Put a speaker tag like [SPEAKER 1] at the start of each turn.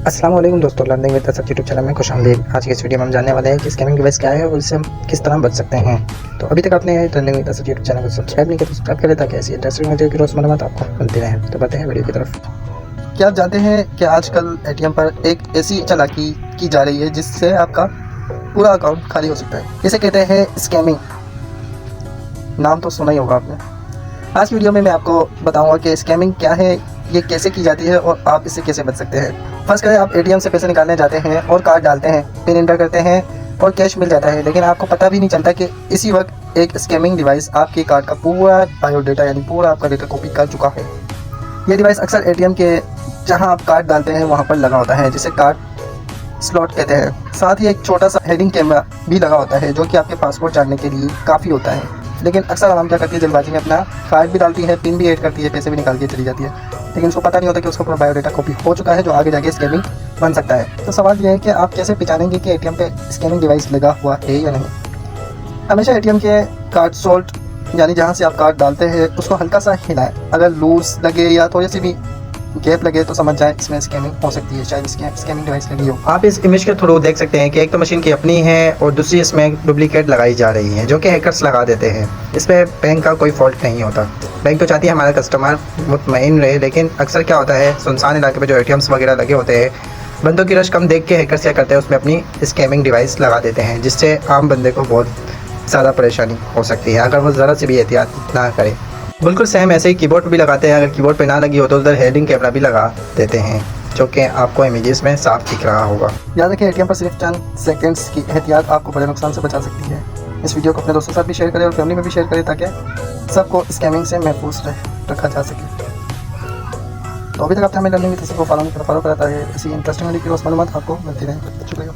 [SPEAKER 1] अस्सलाम वालेकुम दोस्तों, learning with Asad YouTube channel में खुशामदीद। आज की इस वीडियो में हम जानने वाले हैं कि स्कैमिंग डिवाइस क्या है और इससे हम किस तरह बच सकते हैं। तो अभी तक आपने learning with Asad YouTube channel को सब्सक्राइब नहीं किया तो सब्सक्राइब करें ताकि ऐसी इंटरेस्टिंग वीडियो की रोज़ मालूमात आपको मिलती रहे। तो बढ़ते हैं वीडियो की तरफ।
[SPEAKER 2] क्या आप जानते हैं कि आजकल एटीएम पर एक ऐसी चालाकी की जा रही है जिससे आपका पूरा अकाउंट खाली हो सकता है। इसे कहते हैं स्कैमिंग। नाम तो सुना ही होगा आपने। आज की वीडियो में मैं आपको बताऊंगा कि स्कैमिंग क्या है, ये कैसे की जाती है और आप इससे कैसे बच सकते हैं। फर्स्ट करें, आप एटीएम से पैसे निकालने जाते हैं और कार्ड डालते हैं, पिन एंटर करते हैं और कैश मिल जाता है, लेकिन आपको पता भी नहीं चलता कि इसी वक्त एक स्कैमिंग डिवाइस आपके कार्ड का पूरा बायोडाटा यानी पूरा आपका डेटा कॉपी कर चुका है। ये डिवाइस अक्सर एटीएम के जहां आप कार्ड डालते हैं वहां पर लगा होता है, जिसे कार्ड स्लॉट कहते हैं। साथ ही एक छोटा सा हेडिंग कैमरा भी लगा होता है जो कि आपके पासवर्ड जानने के लिए काफ़ी होता है। लेकिन अक्सर आवाम क्या करती है, जल्दबाजी में अपना कार्ड भी डालती है, पिन भी ऐड करती है, पैसे भी निकाल के चली जाती है, लेकिन उसको पता नहीं होता कि उसका पूरा बायोडाटा कॉपी हो चुका है जो आगे जाके स्कैमिंग बन सकता है। तो सवाल यह है कि आप कैसे पहचानेंगे कि एटीएम पे स्कैमिंग डिवाइस लगा हुआ है या नहीं। हमेशा एटीएम के कार्ड सोल्ट यानी जहाँ से आप कार्ड डालते हैं उसको हल्का सा हिलाएं। अगर लूज लगे या थोड़ी सी भी गैप लगे तो समझ जाए इसमें स्कैमिंग हो सकती है, शायद स्कैमिंग डिवाइस लगी हो।
[SPEAKER 1] आप इस इमेज के थ्रू देख सकते हैं कि एक तो मशीन की अपनी है और दूसरी इसमें डुप्लीकेट लगाई जा रही है जो कि हैकर्स लगा देते हैं। इसमें बैंक का कोई फॉल्ट नहीं होता। बैंक तो चाहती है हमारा कस्टमर मुतमईन रहे, लेकिन अक्सर क्या होता है, सुनसान इलाके में जो एटीएम्स वगैरह लगे होते हैं, बंदों की रश कम देख के हैकर्स क्या करते हैं, उसमें अपनी स्कैमिंग डिवाइस लगा देते हैं, जिससे आम बंदे को बहुत ज़्यादा परेशानी हो सकती है अगर वो ज़रा से भी एहतियात ना करे। बिल्कुल सेम ऐसे ही कीबोर्ड पर भी लगाते हैं। अगर कीबोर्ड पे ना लगी हो तो उधर हेडिंग कैमरा भी लगा देते हैं जो कि आपको इमेजेस में साफ दिख रहा होगा।
[SPEAKER 2] याद रखें, एटीएम पर सिर्फ चंद सेकंड्स की एहतियात आपको बड़े नुकसान से बचा सकती है। इस वीडियो को अपने दोस्तों के साथ भी शेयर करें और फैमिली में भी शेयर करें ताकि सबको स्कैमिंग से महफूज रखा जा सके। तो अभी तक आपने हमें लर्निंग विद असद को फॉलो कराता है, ऐसी इंटरेस्टिंग वीडियो की रोज़ मालूमात आपको मिलती रहे। शुक्रिया।